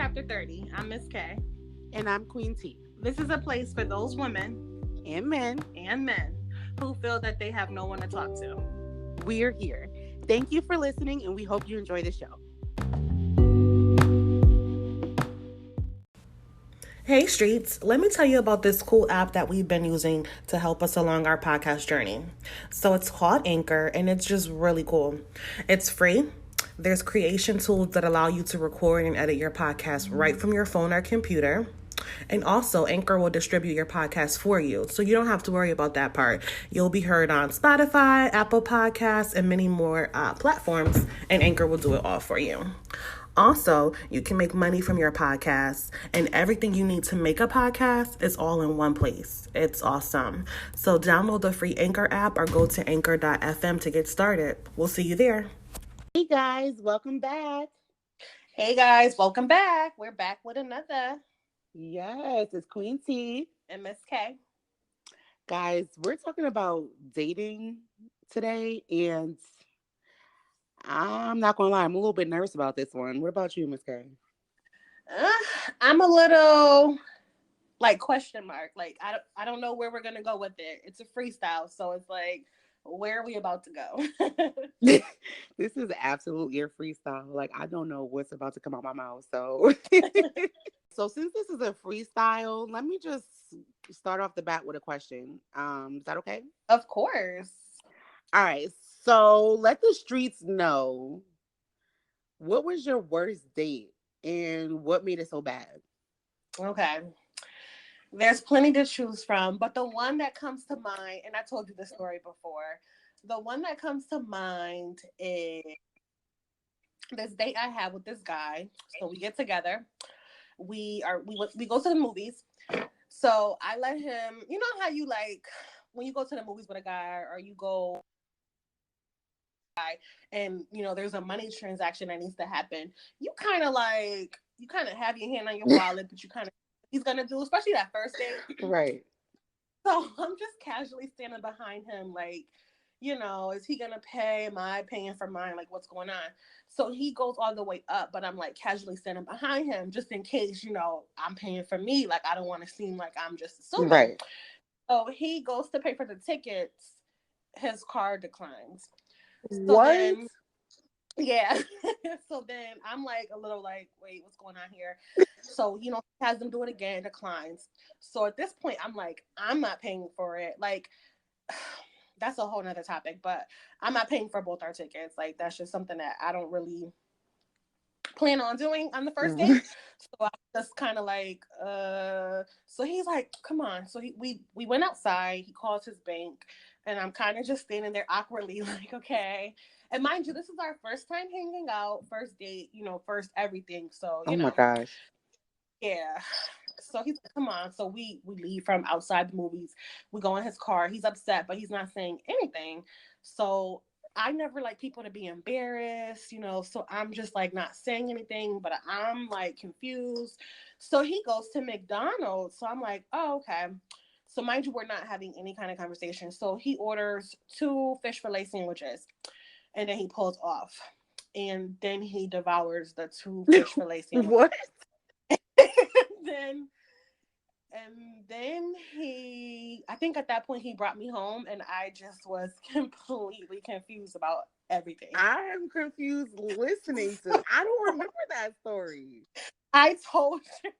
Chapter 30. I'm Miss K. And I'm Queen T. This is a place for those women and men who feel that they have no one to talk to. We're here. Thank you for listening, and we hope you enjoy the show. Hey Streets, let me tell you about this cool app that we've been using to help us along our podcast journey. So it's called Anchor, and it's just really cool. It's free. There's creation tools that allow you to record and edit your podcast right from your phone or computer. And also, Anchor will distribute your podcast for you, so you don't have to worry about that part. You'll be heard on Spotify, Apple Podcasts, and many more platforms, and Anchor will do it all for you. Also, you can make money from your podcast, and everything you need to make a podcast is all in one place. It's awesome. So download the free Anchor app or go to anchor.fm to get started. We'll see you there. Hey guys, welcome back. Hey guys, welcome back. We're back with another. Yes, it's Queen T. And Miss K. Guys, we're talking about dating today, and I'm not gonna lie, I'm a little bit nervous about this one. What about you, Miss K? I'm a little question mark. I don't know where we're gonna go with it. It's a freestyle, so it's like, where are we about to go? This is absolutely a freestyle. I don't know what's about to come out my mouth. So since this is a freestyle, let me just start off the bat with a question. Is that okay? Of course. All right. So let the streets know, what was your worst date and what made it so bad? Okay. There's plenty to choose from, but the one that comes to mind, and I told you this story before, the one that comes to mind is this date I had with this guy. So we get together. We go to the movies. So I let him, you know how you when you go to the movies with a guy, or you go and there's a money transaction that needs to happen, you kind of have your hand on your wallet, but you kind of he's gonna do, especially that first date, right? So I'm just casually standing behind him, is he gonna pay? Am I paying for mine? What's going on? So he goes all the way up, but I'm casually standing behind him just in case, I'm paying for me. I don't want to seem like I'm just assuming. Right. So he goes to pay for the tickets. His card declines. What? Then, yeah. So then I'm a little wait, what's going on here? So, he has them do it again, declines. So at this point, I'm not paying for it. That's a whole nother topic, but I'm not paying for both our tickets. That's just something that I don't really plan on doing on the first date. So I just kind of so he's like, come on. So we went outside, he calls his bank, and I'm kind of just standing there awkwardly, okay. And mind you, this is our first time hanging out, first date, first everything. So, oh my gosh. Yeah. So he's like, come on. So we leave from outside the movies. We go in his car. He's upset, but he's not saying anything. So I never like people to be embarrassed, so I'm just not saying anything, but I'm confused. So he goes to McDonald's. So I'm like, oh, okay. So mind you, we're not having any kind of conversation. So he orders 2 fish fillet sandwiches, and then he pulls off. And then he devours the 2 fish fillet sandwiches. What? And then I think at that point he brought me home, and I just was completely confused about everything. I am confused listening to I don't remember that story. I told you.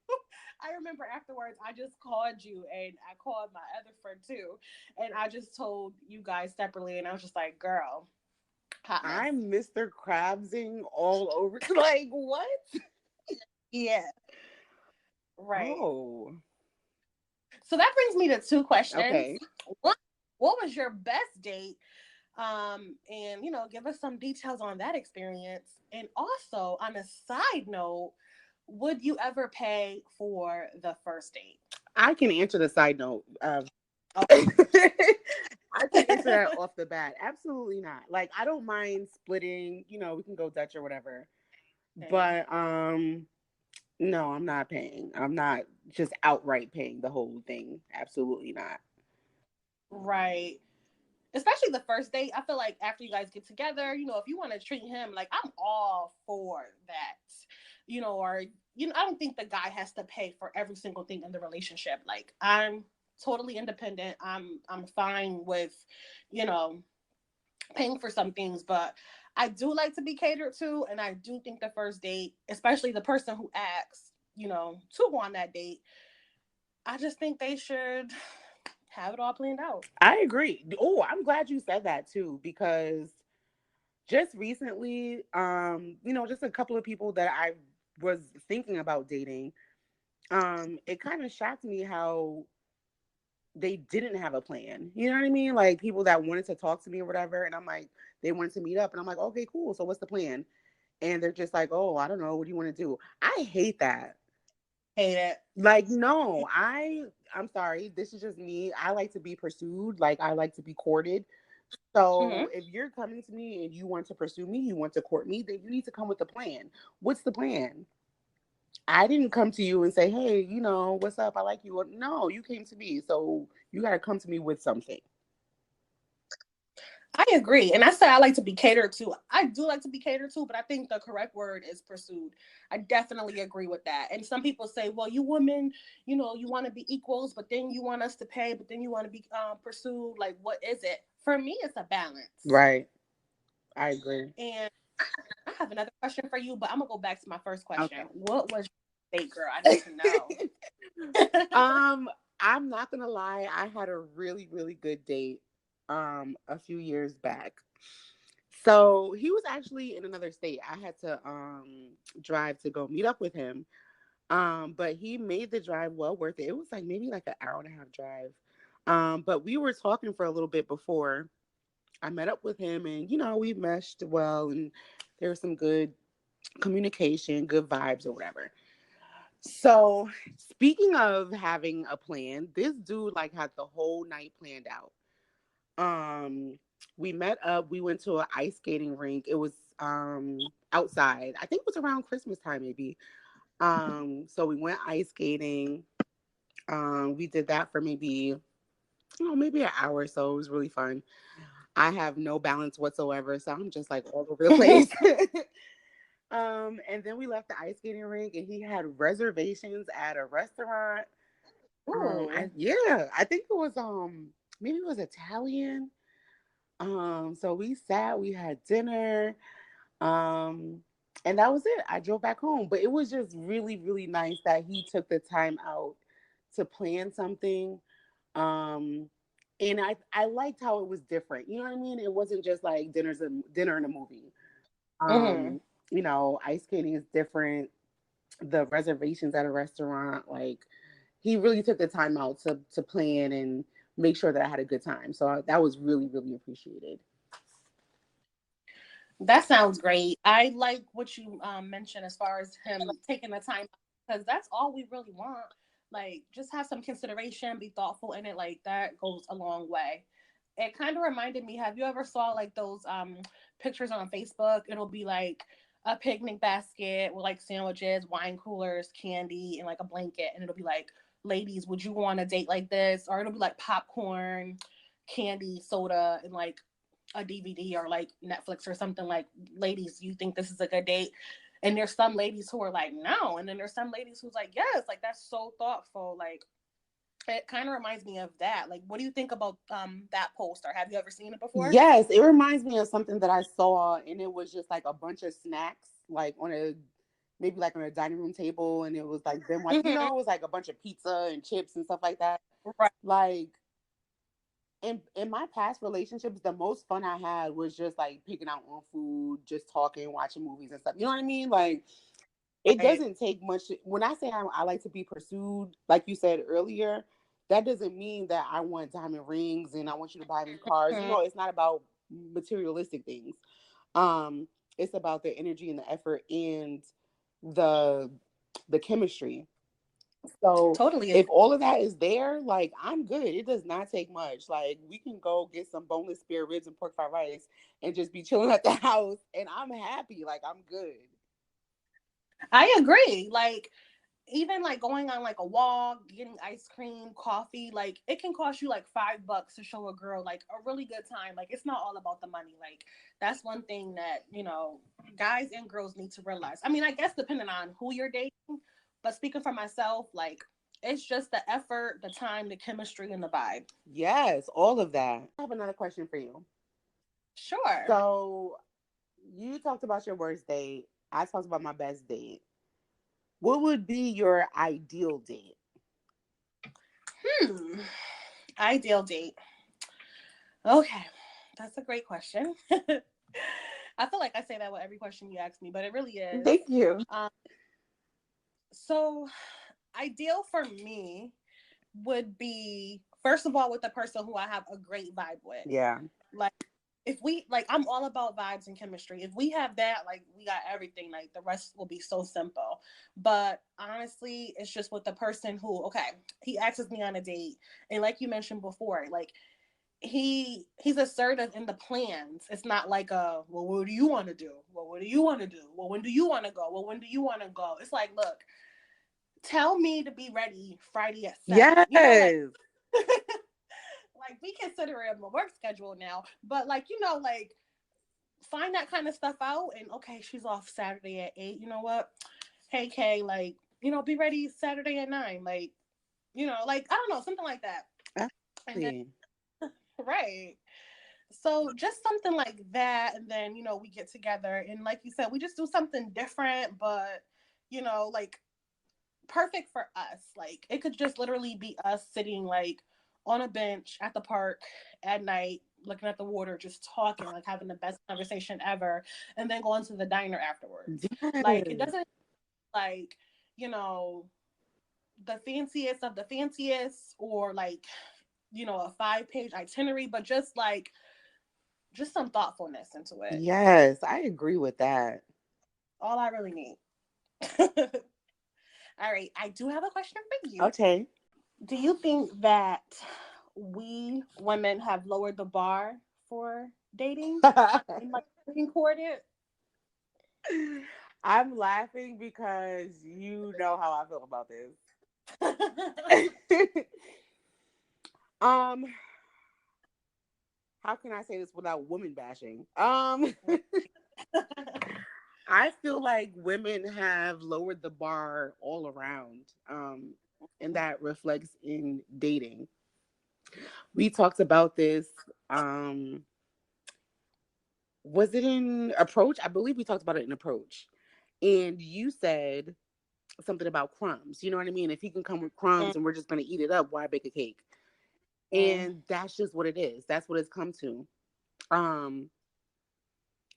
I remember afterwards, I just called you, and I called my other friend too, and I just told you guys separately, and I was just like, girl, I'm Mr. Krabsing all over. What? Yeah. Right. Oh. So that brings me to 2 questions. Okay. What was your best date? And give us some details on that experience. And also, on a side note, would you ever pay for the first date? I can answer the side note. Okay. I can answer that off the bat. Absolutely not. I don't mind splitting. We can go Dutch or whatever. Okay. But no, I'm not paying. I'm not just outright paying the whole thing. Absolutely not. Right. Especially the first date. I feel like after you guys get together, if you want to treat him, I'm all for that. or, I don't think the guy has to pay for every single thing in the relationship. Like, I'm totally independent. I'm fine with, you know, paying for some things, but I do like to be catered to. And I do think the first date, especially the person who asks, to go on that date, I just think they should have it all planned out. I agree. Oh, I'm glad you said that too, because just recently, just a couple of people that I was thinking about dating, it kind of shocked me how they didn't have a plan. You know what I mean? Like people that wanted to talk to me or whatever, and I'm like, they wanted to meet up, and I'm like, okay, cool. So what's the plan? And they're just like, oh, I don't know. What do you want to do? I hate that. Hate it. Like, no, I'm sorry. This is just me. I like to be pursued. Like, I like to be courted. So if you're coming to me and you want to pursue me, you want to court me, then you need to come with a plan. What's the plan? I didn't come to you and say, hey, what's up? I like you. No, you came to me. So you got to come to me with something. I agree. And I say I like to be catered to. I do like to be catered to, but I think the correct word is pursued. I definitely agree with that. And some people say, well, you women, you want to be equals, but then you want us to pay, but then you want to be pursued. Like, what is it? For me, it's a balance. Right. I agree. And I have another question for you, but I'm going to go back to my first question. Okay. What was your date, girl? I need to know. I'm not going to lie. I had a really, really good date a few years back. So he was actually in another state. I had to drive to go meet up with him. But he made the drive well worth it. It was like maybe like an hour and a half drive. But we were talking for a little bit before I met up with him, and we meshed well, and there was some good communication, good vibes or whatever. So speaking of having a plan, this dude like had the whole night planned out. We met up, we went to an ice skating rink. It was outside. I think it was around Christmas time maybe. So we went ice skating. We did that for maybe an hour or so. It was really fun. I have no balance whatsoever, so I'm just like all over the place. And then we left the ice skating rink, and he had reservations at a restaurant. I think it was maybe it was Italian. So we sat, we had dinner, and that was it. I drove back home, but it was just really, really nice that he took the time out to plan something. And I liked how it was different. You know what I mean? It wasn't just like dinner and a movie. Ice skating is different. The reservations at a restaurant, like he really took the time out to plan and make sure that I had a good time. So that was really, really appreciated. That sounds great. I like what you mentioned as far as him taking the time, because that's all we really want. Like, just have some consideration, be thoughtful in it. Like, that goes a long way. It kind of reminded me, have you ever saw like those pictures on Facebook? It'll be like a picnic basket with like sandwiches, wine coolers, candy, and like a blanket. And it'll be like, ladies, would you want a date like this? Or it'll be like popcorn, candy, soda, and like a DVD or like Netflix or something. Like, ladies, you think this is a good date? And there's some ladies who are like, no. And then there's some ladies who's like, yes. Like, that's so thoughtful. Like, it kind of reminds me of that. Like, what do you think about that poster? Have you ever seen it before? Yes, it reminds me of something that I saw, and it was just like a bunch of snacks, like on a dining room table, and it was like them it was like a bunch of pizza and chips and stuff like that. Right. Like in my past relationships, the most fun I had was just like picking out on food, just talking, watching movies and stuff. You know what I mean? Like, it doesn't take much. When I say I like to be pursued, like you said earlier, that doesn't mean that I want diamond rings and I want you to buy me cars. It's not about materialistic things. It's about the energy and the effort and the chemistry. So totally. If all of that is there, like, I'm good. It does not take much. Like, we can go get some boneless spare ribs and pork fried rice and just be chilling at the house, and I'm happy. Like, I'm good. I agree. Like, even like going on like a walk, getting ice cream, coffee, like it can cost you like $5 to show a girl like a really good time. Like it's not all about the money. Like that's one thing that, you know, guys and girls need to realize. I mean, I guess depending on who you're dating, but speaking for myself, like it's just the effort, the time, the chemistry, and the vibe. Yes, all of that. I have another question for you. Sure. So you talked about your worst date. I talked about my best date. What would be your ideal date? Ideal date. Okay. That's a great question. I feel like I say that with every question you ask me, but it really is. Thank you. So, ideal for me would be, first of all, with the person who I have a great vibe with. Yeah. Like, if we, like, I'm all about vibes and chemistry. If we have that, like, we got everything. Like, the rest will be so simple. But honestly, it's just with the person who, okay, he asks me on a date. And like you mentioned before, like, he's assertive in the plans. It's not like well, what do you want to do? Well, what do you want to do? Well, when do you want to go? Well, when do you want to go? It's like, look, tell me to be ready Friday at 7. Yes. You know, like, like we consider it a work schedule now, but like, you know, like find that kind of stuff out. And okay, she's off Saturday at 8. You know what? Hey Kay, like, you know, be ready Saturday at 9. Like, you know, like I don't know, something like that. And then, right. So just something like that, and then, you know, we get together and like you said, we just do something different, but you know, like perfect for us. Like it could just literally be us sitting like on a bench at the park at night, looking at the water, just talking, like having the best conversation ever, and then going to the diner afterwards. Yes. Like it doesn't, like, you know, the fanciest of the fanciest, or like, you know, a 5-page itinerary, but just some thoughtfulness into it. Yes, I agree with that. All I really need. All right, I do have a question for you. Okay. Do you think that we women have lowered the bar for dating and like being courted? I'm laughing because you know how I feel about this. um, how can I say this without woman bashing? I feel like women have lowered the bar all around. And that reflects in dating. We talked about this. Was it in Approach? I believe we talked about it in Approach. And you said something about crumbs. You know what I mean? If he can come with crumbs and we're just going to eat it up, why bake a cake? And that's just what it is. That's what it's come to.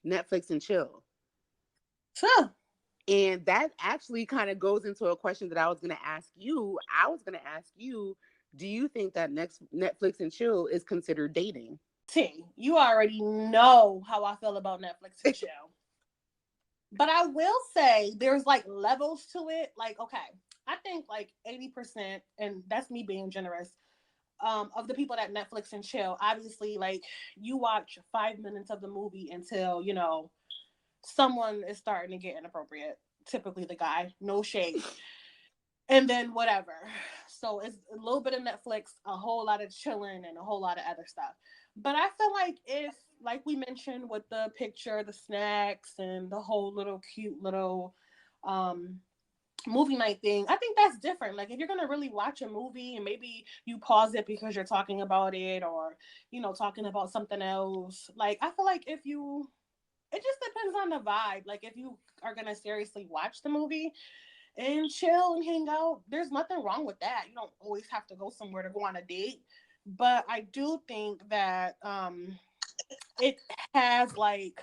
Netflix and chill. Sure. And that actually kind of goes into a question that I was going to ask you. I was going to ask you, do you think that Netflix and chill is considered dating? T, you already know how I feel about Netflix and chill. But I will say there's like levels to it. Like, okay, I think like 80%, and that's me being generous, of the people that Netflix and chill, obviously, like you watch 5 minutes of the movie until, you know, someone is starting to get inappropriate. Typically the guy, no shade. And then whatever. So it's a little bit of Netflix, a whole lot of chilling, and a whole lot of other stuff. But I feel like if, like we mentioned with the picture, the snacks, and the whole little cute little um, movie night thing, I think that's different. Like if you're gonna really watch a movie and maybe you pause it because you're talking about it, or, you know, talking about something else. Like I feel like if you, it just depends on the vibe. Like if you are gonna seriously watch the movie and chill and hang out, there's nothing wrong with that. You don't always have to go somewhere to go on a date. But I do think that it has like,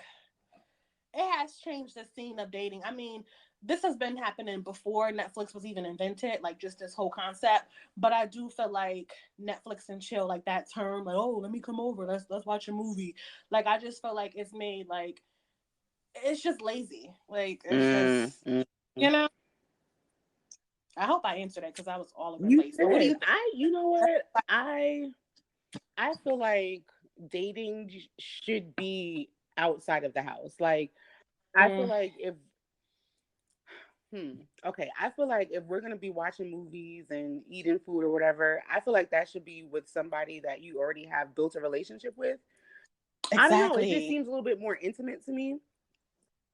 it has changed the scene of dating. I mean, this has been happening before Netflix was even invented, like just this whole concept. But I do feel like Netflix and chill, like that term, like, oh, let me come over, let's watch a movie. Like I just feel like it's made like, it's just lazy. Like it's just, you know. I hope I answered it because I was all over the You place. But what do did. you think? You know what? I feel like dating should be outside of the house. Like, I feel like if Okay, I feel like if we're gonna be watching movies and eating food or whatever, I feel like that should be with somebody that you already have built a relationship with. I don't know. It just Exactly. seems a little bit more intimate to me.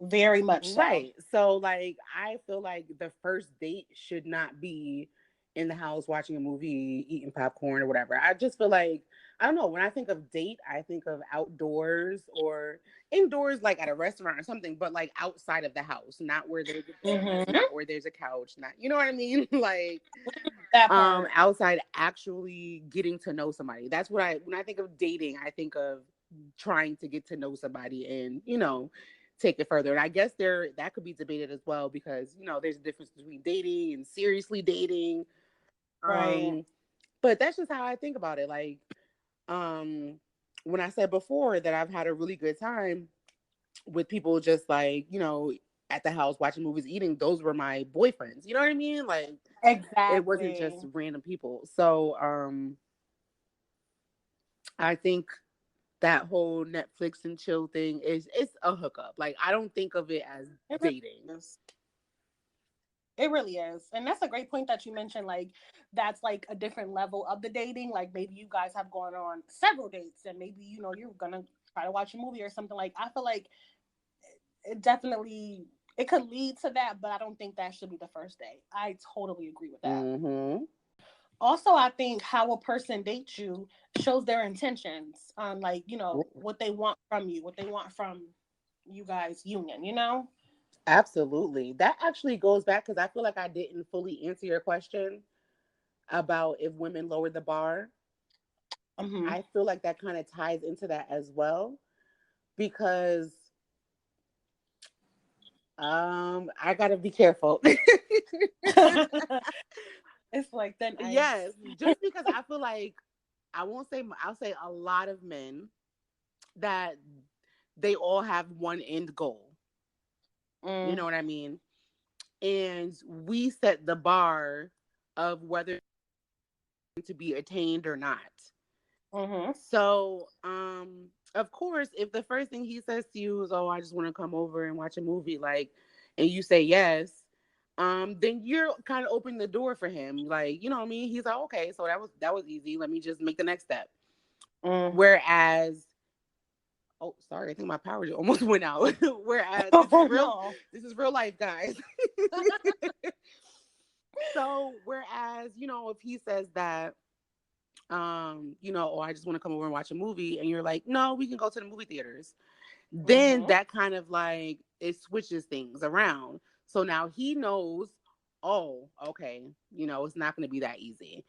Very much so. Right. So, like, I feel like the first date should not be in the house watching a movie, eating popcorn or whatever. I just feel like, I don't know. When I think of date, I think of outdoors or indoors, like at a restaurant or something, but like outside of the house, not where there's a bed, Mm-hmm. not where there's a couch, not, you know what I mean? Like, That part. outside actually getting to know somebody. That's what when I think of dating, I think of trying to get to know somebody and, take it further. And I guess that could be debated as well because, there's a difference between dating and seriously dating. Right. But that's just how I think about it. Like, um, when I said before that I've had a really good time with people just like, at the house watching movies, eating, those were my boyfriends. You know what I mean? Like, it wasn't Exactly. just random people. So, I think that whole Netflix and chill thing it's a hookup. Like, I don't think of it as It really dating. is. It really is. And that's a great point that you mentioned. Like, that's like a different level of the dating. Like, maybe you guys have gone on several dates and maybe, you're going to try to watch a movie or something. Like, I feel like it definitely, it could lead to that, but I don't think that should be the first date. I totally agree with that. Mm-hmm. Also, I think how a person dates you shows their intentions on, like, what they want from you, what they want from you guys' union. Absolutely. That actually goes back because I feel like I didn't fully answer your question about if women lower the bar. Mm-hmm. I feel like that kind of ties into that as well because I gotta be careful. It's like thin Yes, ice. just because I feel like I'll say a lot of men that they all have one end goal. You Mm, know what I mean? And we set the bar of whether to be attained or not. mm-hmm. So, of course, if the first thing he says to you is, "Oh, I just want to come over and watch a movie," like, and you say yes, then you're kind of opening the door for him. Like, you know what I mean? He's like, "Okay, so that was easy. Let me just make the next step." Mm. Whereas, oh, sorry, I think my power just almost went out. Whereas Oh no. this is real life, guys. So, whereas, if he says that, oh, I just want to come over and watch a movie, and you're like, no, we can go to the movie theaters. Then Mm-hmm. that kind of like it switches things around. So now he knows, oh, okay, it's not going to be that easy.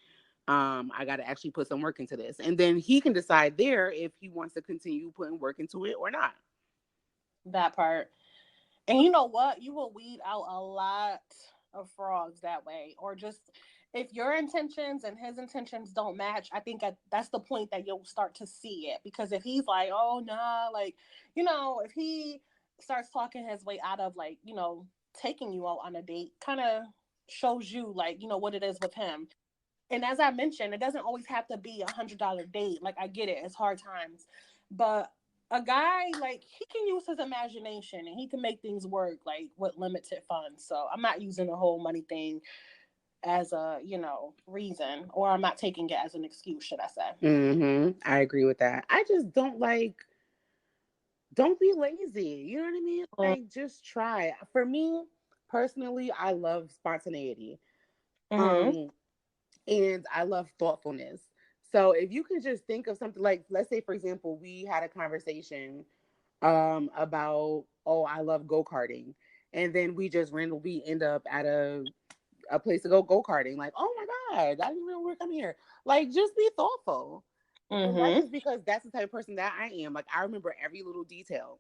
I got to actually put some work into this, and then he can decide there if he wants to continue putting work into it or not. That part. And you know what? You will weed out a lot of frogs that way. Or just if your intentions and his intentions don't match, I think that's the point that you'll start to see it. Because if he's like, oh, nah, like, if he starts talking his way out of, like, taking you out on a date, kind of shows you, like, what it is with him. And as I mentioned, it doesn't always have to be $100 date. Like, I get it, it's hard times, but a guy, like, he can use his imagination and he can make things work, like, with limited funds. So I'm not using the whole money thing as a reason, or I'm not taking it as an excuse, should I say. I agree with that. I just don't be lazy. You know what I mean? Like, just try. For me personally, I love spontaneity. Mm-hmm. Um, and I love thoughtfulness. So if you can just think of something like, let's say, for example, we had a conversation about, oh, I love go-karting. And then we just randomly end up at a place to go karting. Like, oh my God, I didn't even work. I'm here. Like, just be thoughtful. And that's Mm-hmm. just because that's the type of person that I am. Like, I remember every little detail.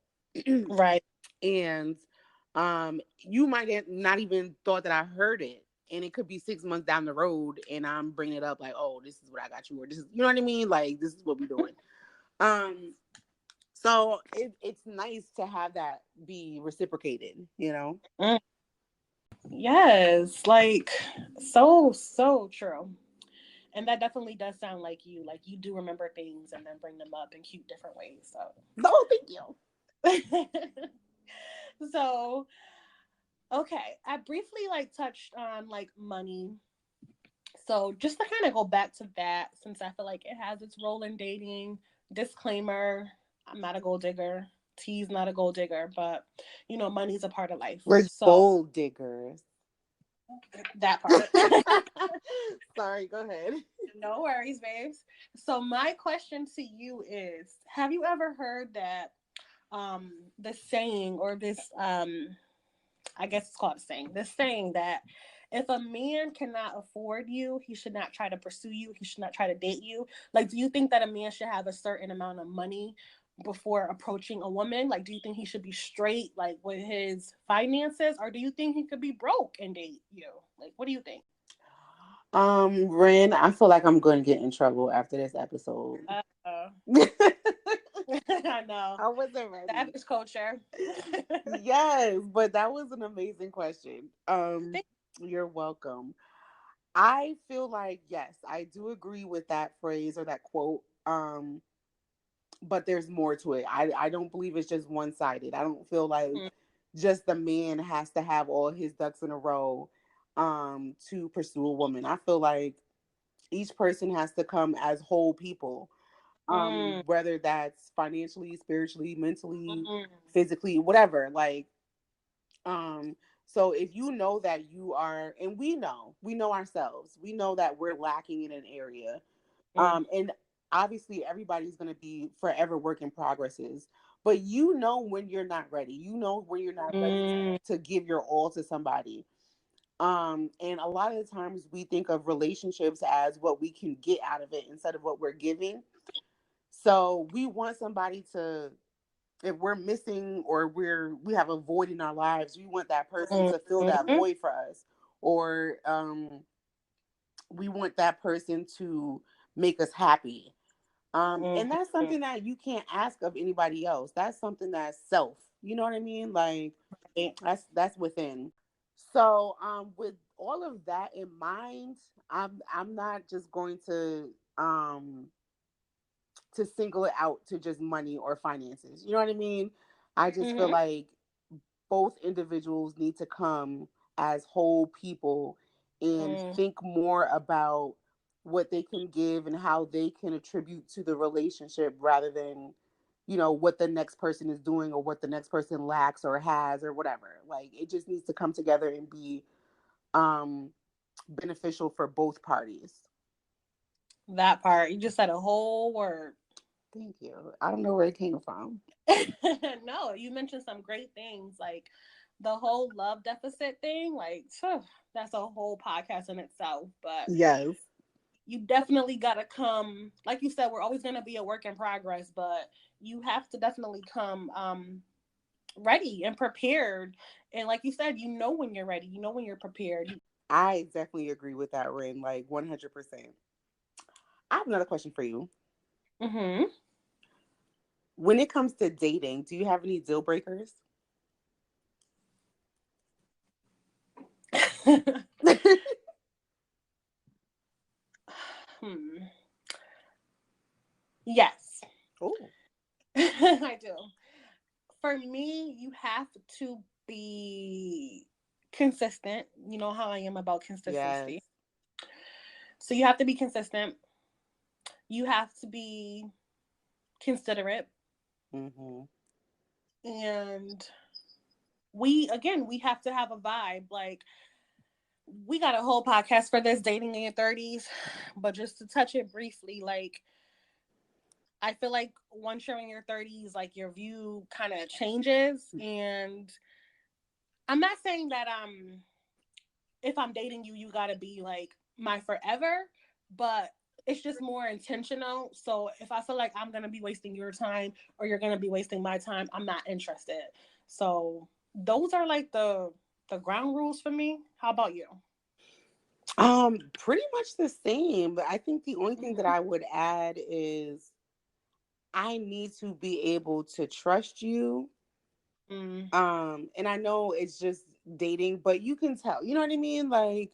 Right. And you might have not even thought that I heard it. And it could be 6 months down the road, and I'm bringing it up like, oh, this is what I got you, or this is, you know what I mean? Like, this is what we're doing. Um, so it's nice to have that be reciprocated. Mm. Yes, like, so true. And that definitely does sound like you. Like, you do remember things and then bring them up in cute different ways. So Oh, thank you. so Okay, I briefly like touched on like money. So just to kind of go back to that, since I feel like it has its role in dating, disclaimer, I'm not a gold digger. T's not a gold digger, but money's a part of life. We're So gold diggers. that part. Sorry, go ahead. No worries, babes. So my question to you is, have you ever heard that the saying, or this I guess it's called a saying, this saying that if a man cannot afford you, he should not try to pursue you, he should not try to date you. Like, do you think that a man should have a certain amount of money before approaching a woman? Like, do you think he should be straight, like, with his finances, or do you think he could be broke and date you? Like, what do you think? Ren, I feel like I'm going to get in trouble after this episode. Uh, I know. I wasn't ready. Savage culture. Yes, but that was an amazing question. You're welcome. I feel like, yes, I do agree with that phrase or that quote. But there's more to it. I don't believe it's just one-sided. I don't feel like just the man has to have all his ducks in a row to pursue a woman. I feel like each person has to come as whole people. Mm, Whether that's financially, spiritually, mentally, mm, physically, whatever. Like, so if you know that you are, and we know ourselves, we know that we're lacking in an area. mm, And obviously everybody's going to be forever work in progresses, but you know when you're not ready, you know when you're not ready mm, to give your all to somebody. And a lot of the times we think of relationships as what we can get out of it instead of what we're giving. So we want somebody to, if we're missing or we have a void in our lives, we want that person mm, to fill that mm, void for us. Or we want that person to make us happy. And that's mm. something that you can't ask of anybody else. That's something that's self. You know what I mean? Like, that's within. So, with all of that in mind, I'm not just going to single it out to just money or finances. You know what I mean? I just feel Mhm. like both individuals need to come as whole people and Mm, think more about what they can give and how they can attribute to the relationship rather than what the next person is doing or what the next person lacks or has or whatever. Like, it just needs to come together and be um beneficial for both parties. that part. You just said a whole word. Thank you. I don't know where it came from. No, you mentioned some great things, like the whole love deficit thing. Like, that's a whole podcast in itself. But Yes. you definitely got to come, like you said, we're always going to be a work in progress, but you have to definitely come ready and prepared. And like you said, when you're ready, when you're prepared. I definitely agree with that, Ren, like 100%. I have another question for you. Mm-hmm. When it comes to dating, do you have any deal breakers? Hmm. Yes. Oh, I do. For me, you have to be consistent. You know how I am about yes. consistency. So you have to be consistent. You have to be considerate. Mm-hmm. And we have to have a vibe. Like, we got a whole podcast for this, dating in your 30s. But just to touch it briefly, like, I feel like once you're in your 30s, like, your view kind of changes. And I'm not saying that if I'm dating you, you gotta be like my forever, but it's just more intentional. So if I feel like I'm gonna be wasting your time or you're gonna be wasting my time, I'm not interested. So those are like the ground rules for me. How about you? Pretty much the same. But I think the only thing that Mm-hmm. I would add is I need to be able to trust you. Mm, And I know it's just dating, but you can tell. You know what I mean? Like,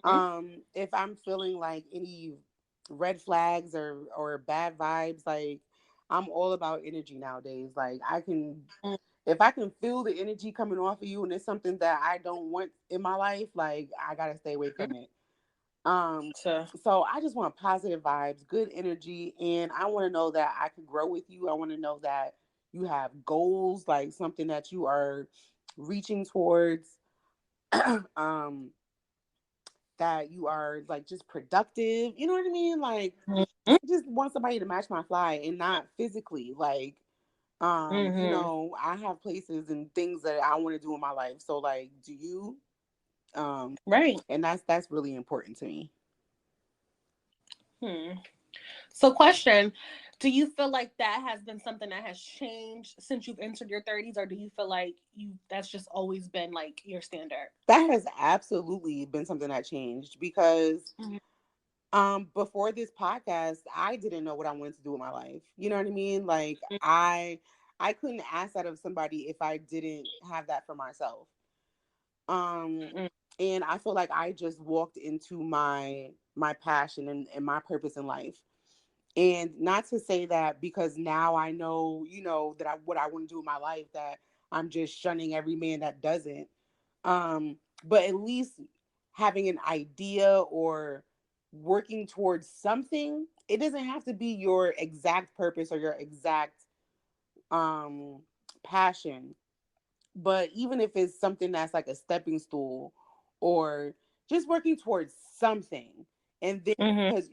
mm, if I'm feeling like any red flags or bad vibes, like, I'm all about energy nowadays. Like, I can mm, if I can feel the energy coming off of you and it's something that I don't want in my life, like I gotta stay away from it. Um, So, so I just want positive vibes, good energy, and I want to know that I can grow with you. I want to know that you have goals, like something that you are reaching towards. um, that you are like just productive. You know what I mean? Like mm-hmm. I just want somebody to match my fly and not physically. Like, Mm-hmm. I have places and things that I want to do in my life. So like, do you? Um, Right. and that's really important to me. Hmm. So, question: do you feel like that has been something that has changed since you've entered your 30s, or do you feel like that's just always been like your standard? That has absolutely been something that changed because Mm-hmm. before this podcast, I didn't know what I wanted to do with my life. You know what I mean? Like I couldn't ask that of somebody if I didn't have that for myself. Um and I feel like I just walked into my passion and my purpose in life. And not to say that because now I know, that what I want to do in my life, that I'm just shunning every man that doesn't. But at least having an idea or working towards something, it doesn't have to be your exact purpose or your exact um passion. But even if it's something that's like a stepping stool or just working towards something, and then Mm-hmm. because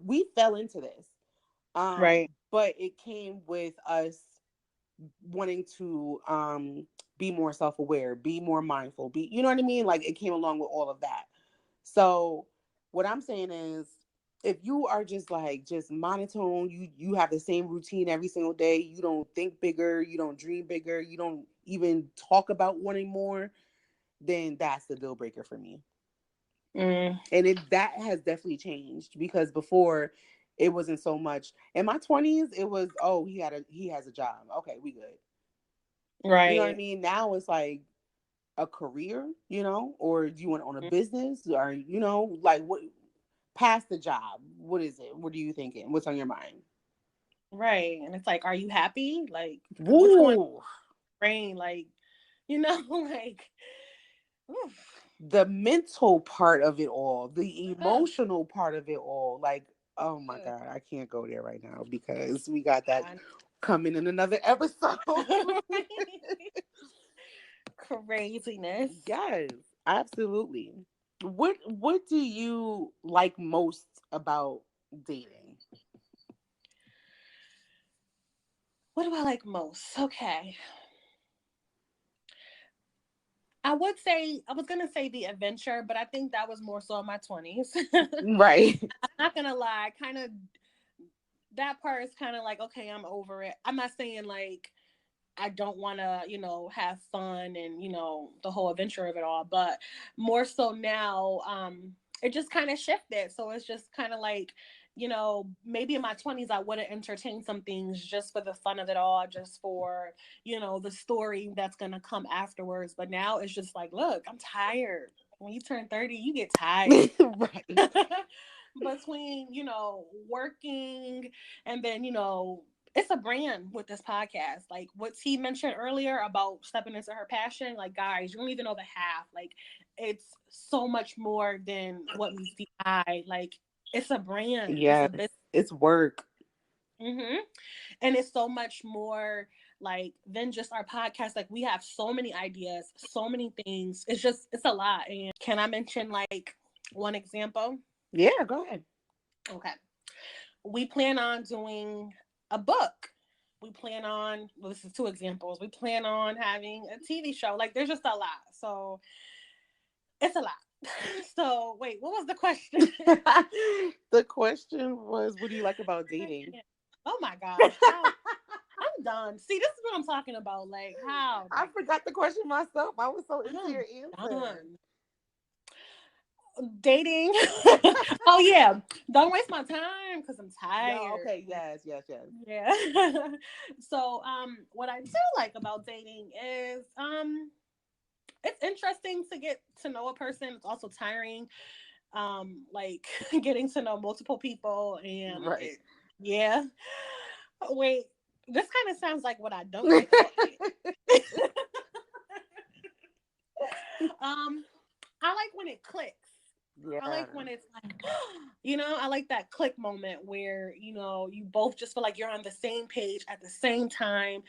we fell into this, Right. but it came with us wanting to be more self-aware, be more mindful, be, you know what I mean, like it came along with all of that. So what I'm saying is, if you are just like just monotone, you have the same routine every single day, you don't think bigger, you don't dream bigger, you don't even talk about wanting more, then that's the deal breaker for me. Mm. And that has definitely changed because before it wasn't so much. In my 20s, it was, oh, he has a job, okay, we good. You know what I Right. mean? Now it's like a career, or do you want to own a business, or like what past the job? What is it? What are you thinking? What's on your mind? Right. And it's like, are you happy? Like, what's going on in Woo! your brain? Like, you know, like, oof. The mental part of it all, the Ugh, emotional part of it all, like, oh my ugh. God, I can't go there right now because we got that I coming in another episode. know. Craziness. Yes, absolutely. What do you like most about dating? What do I like most? Okay. I would say, I was going to say the adventure, but I think that was more so in my 20s. I'm Right. not going to lie. Kind of, that part is kind of like, okay, I'm over it. I'm not saying like, I don't want to, have fun and, the whole adventure of it all. But more so now, it just kind of shifted. So it's just kind of like, maybe in my 20s, I would have entertained some things just for the fun of it all, just for, the story that's going to come afterwards. But now it's just like, look, I'm tired. When you turn 30, you get tired. Right. Between, working and then, it's a brand with this podcast. Like what T mentioned earlier about stepping into her passion. Like, guys, you don't even know the half. Like, it's so much more than what meets the eye. Like, it's a brand. It's a Yes, business. it's work. Mm-hmm. And it's so much more like than just our podcast. Like, we have so many ideas, so many things. It's a lot. And can I mention like one example? Yeah, go ahead. Okay. We plan on doing a book. We plan on, well, this is two examples. We plan on having a TV show. Like, there's just a lot. So, it's a lot. So, wait, what was the question? The question was, what do you like about dating? Oh my gosh. How? I'm done. See, this is what I'm talking about. Like, how? I Like, forgot the question myself. I was so into your I'm answer. done. Dating. Oh, yeah. Don't waste my time because I'm No, tired. okay, yes, yes, yes. Yeah. So, what I do like about dating is, it's interesting to get to know a person. It's also tiring. Like getting to know multiple people and Right. yeah. Wait. this kind of sounds like what I don't like about dating. I like when it clicks. Yeah. I like when it's like, I like that click moment where, you both just feel like you're on the same page at the same time.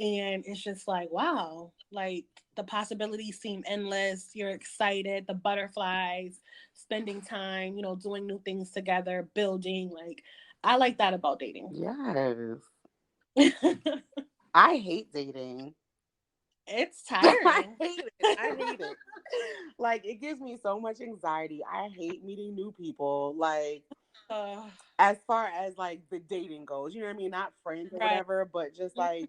And it's just like, wow, like the possibilities seem endless. You're excited, the butterflies, spending time, doing new things together, building. Like, I like that about dating. Yes. It's I hate dating. I tiring. hate it. I hate it. Like, it gives me so much anxiety. I hate meeting new people. Like, Uh, as far as like the dating goes, you know what I mean? Not friends or right. whatever, but just like,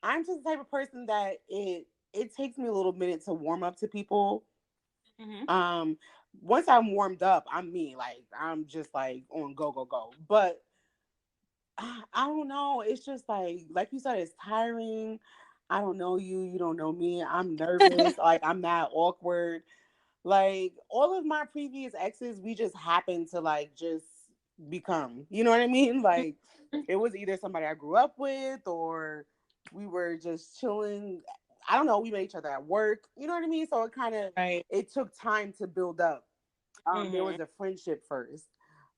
I'm just the type of person that it takes me a little minute to warm up to people. Mm-hmm. Um, Once I'm warmed up, I'm me. Like, I'm just like on go go go. But I don't know. It's just like you said, it's tiring. I don't know you. You don't know me. I'm nervous. Like, I'm not awkward. Like, all of my previous exes, we just happened to like just become. You know what I mean? Like, it was either somebody I grew up with, or we were just chilling. I don't know. We met each other at work. You know what I mean? So Right. it took time to build up. There Mm-hmm. was a friendship first.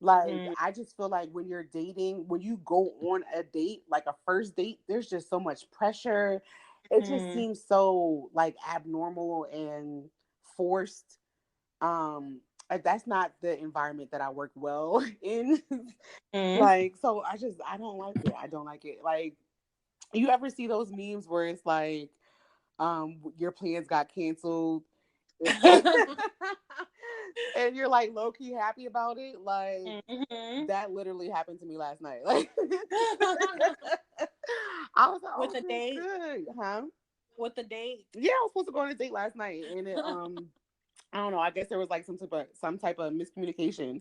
Like, Mm-hmm. I just feel like when you're dating, when you go on a date, like a first date, there's just so much pressure. It just Mm-hmm. seems so like abnormal and forced. That's not the environment that I work well in. Like, so I don't like it. I don't like it. Like, you ever see those memes where it's like, your plans got canceled and you're like low key happy about it? Like, Mm-hmm. that literally happened to me last night. Like, I was like, With oh, a good, date. good, huh? With the date. Yeah, I was supposed to go on a date last night, and it I don't know. I guess there was like some type of miscommunication.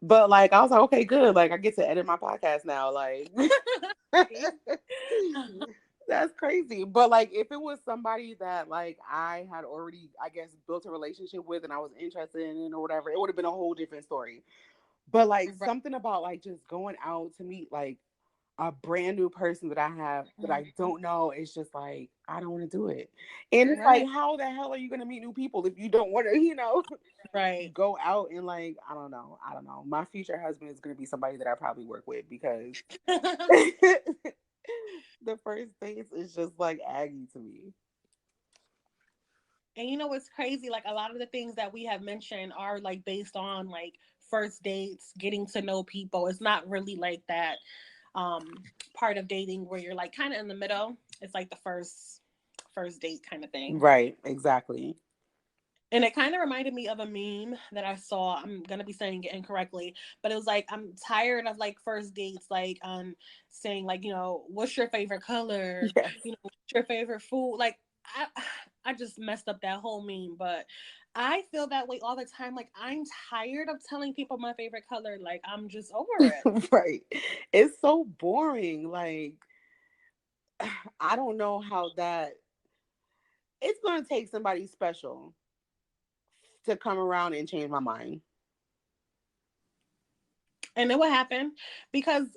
But like, I was like, okay, good. Like, I get to edit my podcast now. Like, that's crazy. But like, if it was somebody that like I had already, I guess, built a relationship with, and I was interested in or whatever, it would have been a whole different story. But like, Right. something about like just going out to meet like a brand new person that I don't know, it's just like, I don't want to do it. And it's like, Right. how the hell are you gonna meet new people if you don't want to, Right. go out and like, I don't know. I don't know. My future husband is gonna be somebody that I probably work with, because the first dates is just like aggy to me. And what's crazy? Like a lot of the things that we have mentioned are like based on like first dates, getting to know people. It's not really like that part of dating where you're like kind of in the middle. It's like the first date kind of thing. Right, exactly. And it kind of reminded me of a meme that I saw. I'm gonna be saying it incorrectly, but it was like, I'm tired of like first dates, like saying like, what's your favorite color? Yes. What's your favorite food? Like, I I just messed up that whole meme, but I feel that way all the time. Like, I'm tired of telling people my favorite color. Like, I'm just over it. Right. It's so boring. Like, I don't know how that it's gonna take somebody special to come around and change my mind. And it will happen because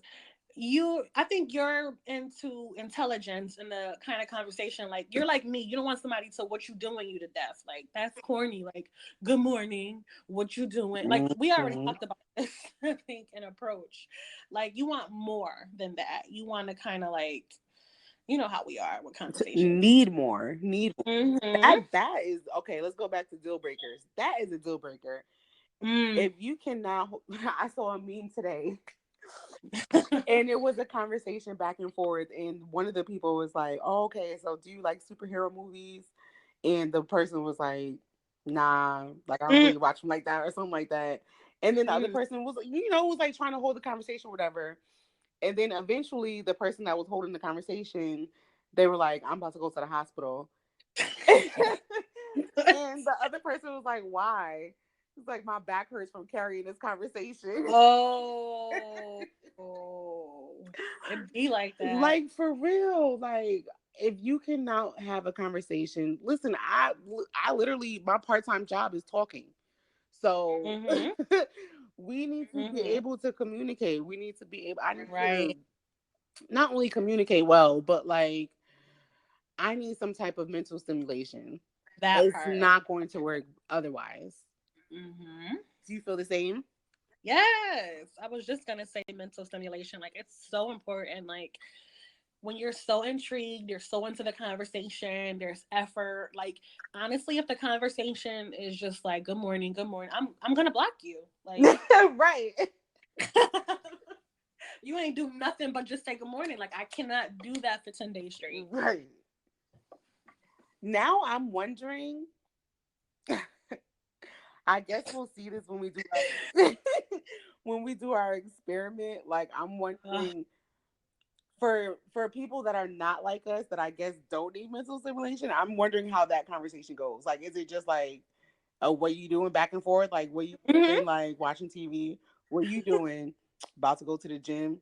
I think you're into intelligence and the kind of conversation. Like, you're like me, you don't want somebody to what you doing you to death. Like, that's corny. Like, good morning, what you doing? Like, we already Mhm. talked about this. I think an approach, like, you want more than that. You want to kind of like, how we are with conversations. Need more. Need more. Mm-hmm. That is okay. Let's go back to deal breakers. That is a deal breaker. Mm. If you cannot, I saw a meme today, and it was a conversation back and forth, and one of the people was like, oh, okay, so do you like superhero movies? And the person was like, nah, like, I don't Mm. really watch them like that, or something like that. And then the other Mm. person was like trying to hold the conversation, whatever. And then eventually the person that was holding the conversation, they were like, I'm about to go to the hospital. And the other person was like, why? It's like, my back hurts from carrying this conversation. Oh, it be like that. Like, for real. Like, if you cannot have a conversation, listen, I literally, my part-time job is talking. So Mm-hmm. we need to be Mm-hmm. able to communicate. We need to be able, I need to Right. not only communicate well, but like I need some type of mental stimulation. That It's part. not going to work otherwise. Mm-hmm. Do you feel the same? Yes, I was just gonna say mental stimulation. Like it's so important. Like when you're so intrigued, you're so into the conversation, there's effort. Like honestly, if the conversation is just like good morning, I'm gonna block you. Like Right. you ain't do nothing but just say good morning. Like I cannot do that for 10 days straight. Right. Now I'm wondering, I guess we'll see this when we do our, when we do our experiment. Like I'm wondering for people that are not like us that I guess don't need mental stimulation, I'm wondering how that conversation goes. Like is it just like what you doing back and forth? Like what you Mm-hmm. doing like watching TV? What you doing? About to go to the gym?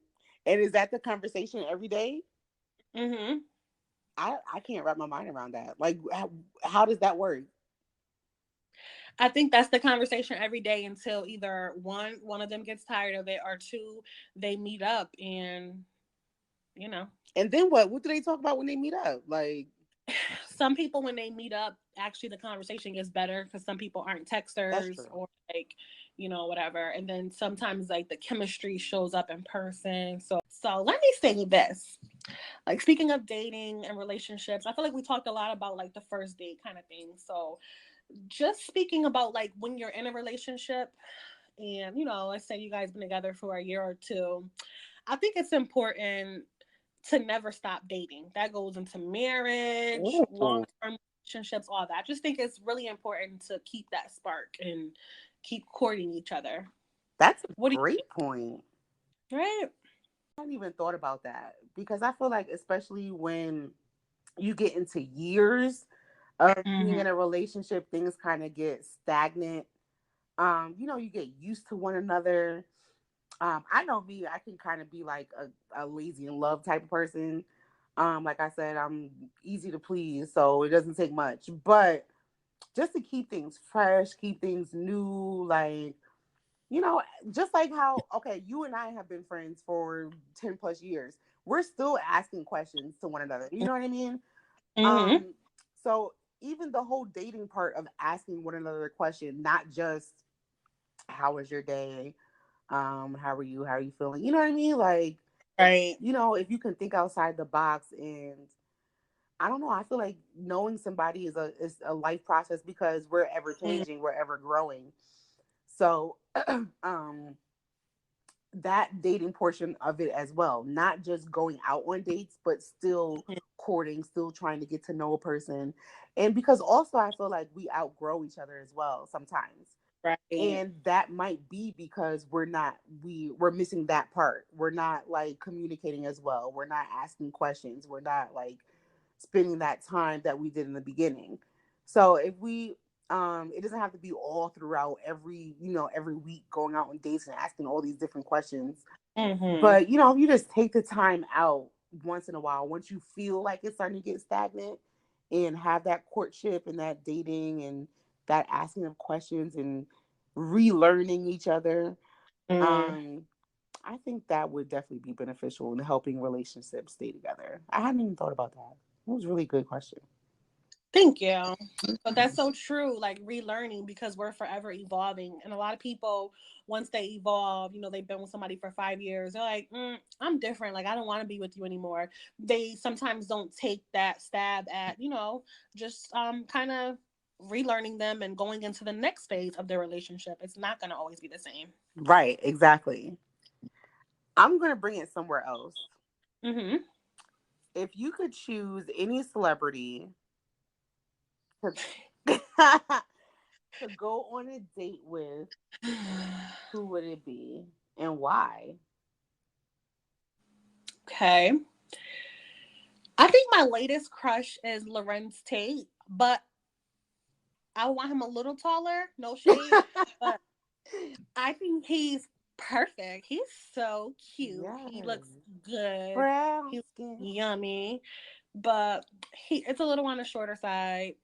And is that the conversation every day? Mm-hmm. I can't wrap my mind around that. Like how does that work? I think that's the conversation every day until either one of them gets tired of it, or two, they meet up and you know. And then what? What do they talk about when they meet up? Like Some people when they meet up, actually the conversation gets better because some people aren't that's texters true. or like, whatever. And then sometimes like the chemistry shows up in person. So let me say this. Like speaking of dating and relationships, I feel like we talked a lot about like the first date kind of thing. So just speaking about like when you're in a relationship and let's say you guys been together for a year or two, I think it's important to never stop dating. That goes into marriage, Ooh, long-term relationships, all that. I just think it's really important to keep that spark and keep courting each other. that's a What do great point. you right? I hadn't even thought about that because I feel like especially when you get into years of being Mm-hmm. in a relationship, things kind of get stagnant. You get used to one another. I know me, I can kind of be like a lazy in love type of person. Like I said, I'm easy to please, so it doesn't take much. But just to keep things fresh, keep things new, like, you know, just like how, okay, you and I have been friends for 10 plus years. We're still asking questions to one another. You know what I mean? Mm-hmm. Um, so even the whole dating part of asking one another a question, not just how was your day? How are you? How are you feeling? You know what I mean? Like, Right. if you can think outside the box, and I don't know, I feel like knowing somebody is a life process because we're ever Mm-hmm. changing, we're ever growing. So um that dating portion of it as well, not just going out on dates, but still courting, still trying to get to know a person. And because also I feel like we outgrow each other as well sometimes. Right. And that might be because we're missing that part. We're not like communicating as well. We're not asking questions. We're not like spending that time that we did in the beginning. So if we it doesn't have to be all throughout every week going out on dates and asking all these different questions. Mm-hmm. But if you just take the time out once in a while, once you feel like it's starting to get stagnant, and have that courtship and that dating and that asking of questions and relearning each other, Mm. um, I think that would definitely be beneficial in helping relationships stay together. I hadn't even thought about that. It was a really good question. Thank you. But that's so true, like relearning because we're forever evolving. And a lot of people, once they evolve, they've been with somebody for 5 years, they're like, I'm different. Like, I don't want to be with you anymore. They sometimes don't take that stab at, just kind of relearning them and going into the next phase of their relationship. It's not going to always be the same. Right, exactly. I'm going to bring it somewhere else. Mm-hmm. If you could choose any celebrity to, to go on a date with, who would it be and why? Okay. I think my latest crush is Lorenz Tate, but I want him a little taller. No shade, but I think he's perfect. He's so cute. He Yes. looks good. Brown He looks skin. yummy, but it's a little on the shorter side.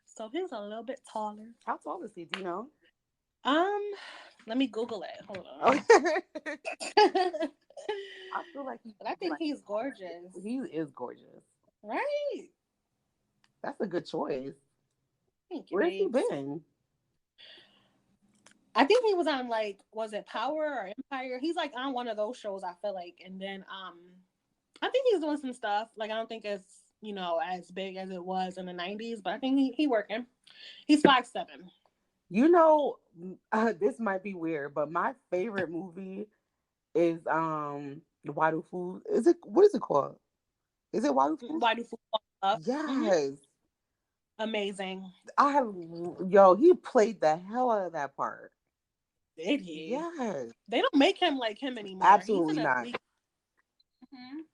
So he's a little bit taller. How tall is he? Do you know? Um, Let me Google it. Hold on. Okay. I feel like But I think he's gorgeous. He is gorgeous. Right? That's a good choice. Thank you, Where's he babes. been? I think he was on like, was it Power or Empire? He's like on one of those shows, I feel like. And then I think he's doing some stuff. Like I don't think it's, you know, as big as it was in the 90s, but I think he working. He's 5'7". You know, this might be weird, but my favorite movie is Why Do Food? Is it, what is it called? Is it Why Do Food? Why do food fall up? Yes. Amazing. Yo, he played the hell out of that part. Did he? Yes. They don't make him like him anymore. Absolutely not.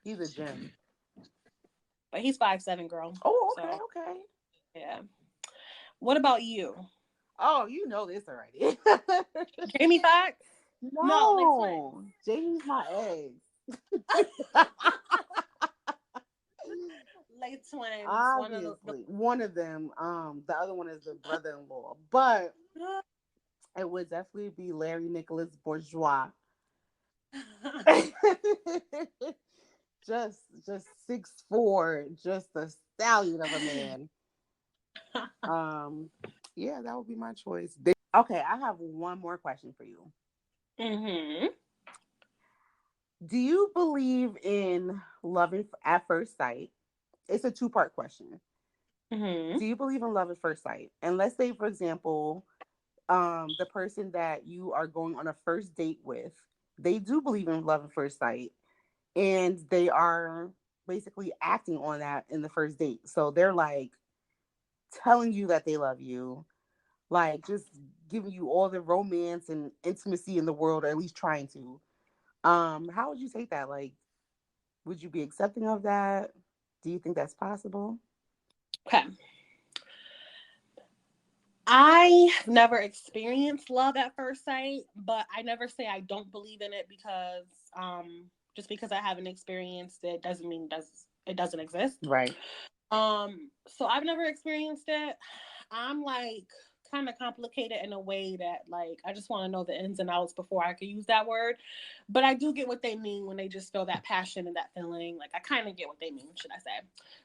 He's a gem. But he's 5'7", girl. Oh, okay, so, okay. Yeah. What about you? Oh, you know this already. Jamie Foxx? No, Jamie's my ex. Late twins. Obviously, one of them. The other one is the brother-in-law, but it would definitely be Larry Nicholas Bourgeois. just 6'4", just a stallion of a man. Yeah, that would be my choice. Okay, I have one more question for you. Do you believe in love at first sight? It's a 2-part question. Do you believe in love at first sight? And let's say, for example, the person that you are going on a first date with, they do believe in love at first sight, and they are basically acting on that in the first date. So they're like telling you that they love you, like just giving you all the romance and intimacy in the world, or at least trying to. How would you take that? Like, would you be accepting of that? Do you think that's possible? Okay. I never experienced love at first sight, but I never say I don't believe in it because just because I haven't experienced it doesn't mean it doesn't exist. Right. So I've never experienced it. I'm like kind of complicated in a way that like I just want to know the ins and outs before I could use that word. But I do get what they mean when they just feel that passion and that feeling. Like I kind of get what they mean, should I say.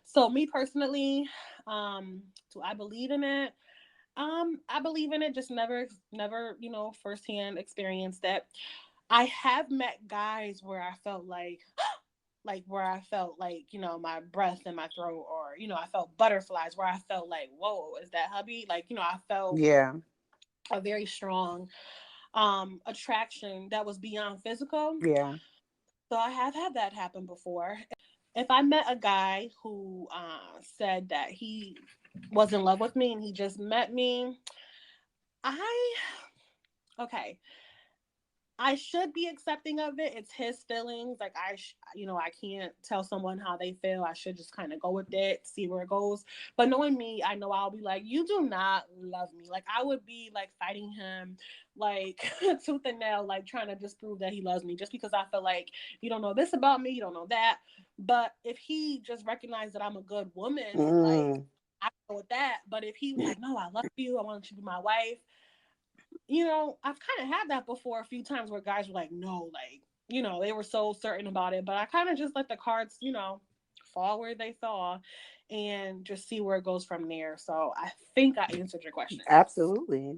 So me personally, do I believe in it? I believe in it, just never, you know, firsthand experienced it. I have met guys where I felt like, you know, my breath in my throat, or, you know, I felt butterflies, where I felt like, whoa, is that hubby? Like, you know, I felt a very strong attraction that was beyond physical. Yeah. So I have had that happen before. If I met a guy who said that he was in love with me and he just met me, I should be accepting of it. It's his feelings. Like you know, I can't tell someone how they feel. I should just kind of go with it, see where it goes. But knowing me, I know I'll be like, you do not love me. Like I would be like fighting him, like tooth and nail, like trying to disprove that he loves me, just because I feel like you don't know this about me, you don't know that. But if he just recognized that I'm a good woman, like I go with that. But if he was like, no, I love you, I want you to be my wife. You know, I've kind of had that before a few times where guys were like, no, like, you know, they were so certain about it. But I kind of just let the cards, you know, fall where they fall and just see where it goes from there. So I think I answered your question. Absolutely.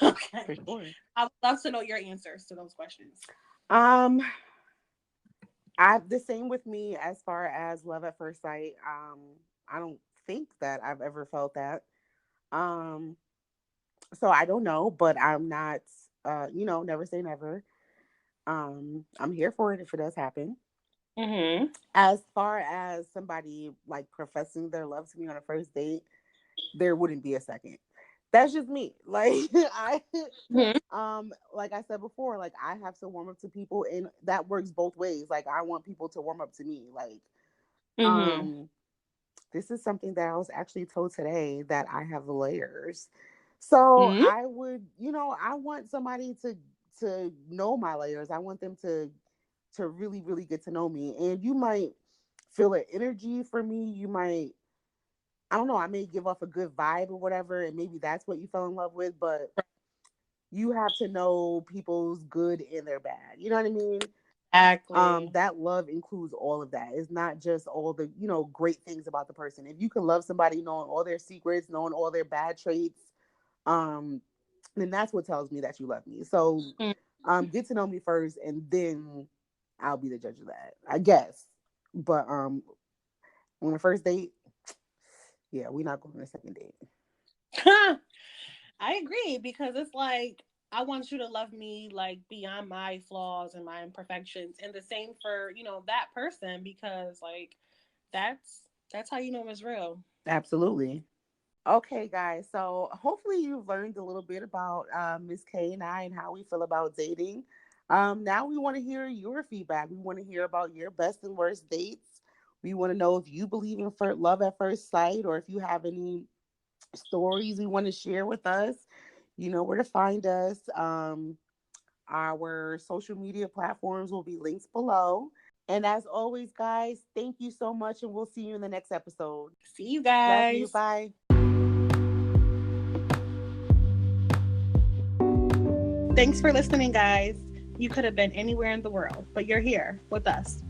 Okay. For sure. I would love to know your answers to those questions. The same with me as far as love at first sight. I don't think that I've ever felt that. So I don't know, but I'm not, you know, never say never. I'm here for it if it does happen. As far as somebody like professing their love to me on a first date, there wouldn't be a second. That's just me. Like like I said before, like I have to warm up to people, and that works both ways. Like I want people to warm up to me. Like, this is something that I was actually told today, that I have layers. So I would, you know, I want somebody to know my layers. I want them to really, really get to know me. And you might feel an energy for me. You might, I don't know, I may give off a good vibe or whatever, and maybe that's what you fell in love with. But you have to know people's good and their bad. You know what I mean? Exactly. That love includes all of that. It's not just all the, great things about the person. If you can love somebody knowing all their secrets, knowing all their bad traits, um, then that's what tells me that you love me. So get to know me first, and then I'll be the judge of that, I guess. But on the first date, yeah, we're not going on a second date. I agree, because it's like I want you to love me like beyond my flaws and my imperfections, and the same for that person, because like that's how you know it's real. Absolutely. Okay, guys. So hopefully you've learned a little bit about Miss K and I and how we feel about dating. Now we want to hear your feedback. We want to hear about your best and worst dates. We want to know if you believe in love at first sight, or if you have any stories you want to share with us. You know where to find us. Our social media platforms will be linked below. And as always, guys, thank you so much, and we'll see you in the next episode. See you Love you. guys. Bye. Thanks for listening, guys. You could have been anywhere in the world, but you're here with us.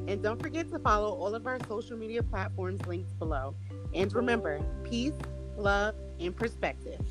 And don't forget to follow all of our social media platforms linked below. And remember, peace, love, and perspective.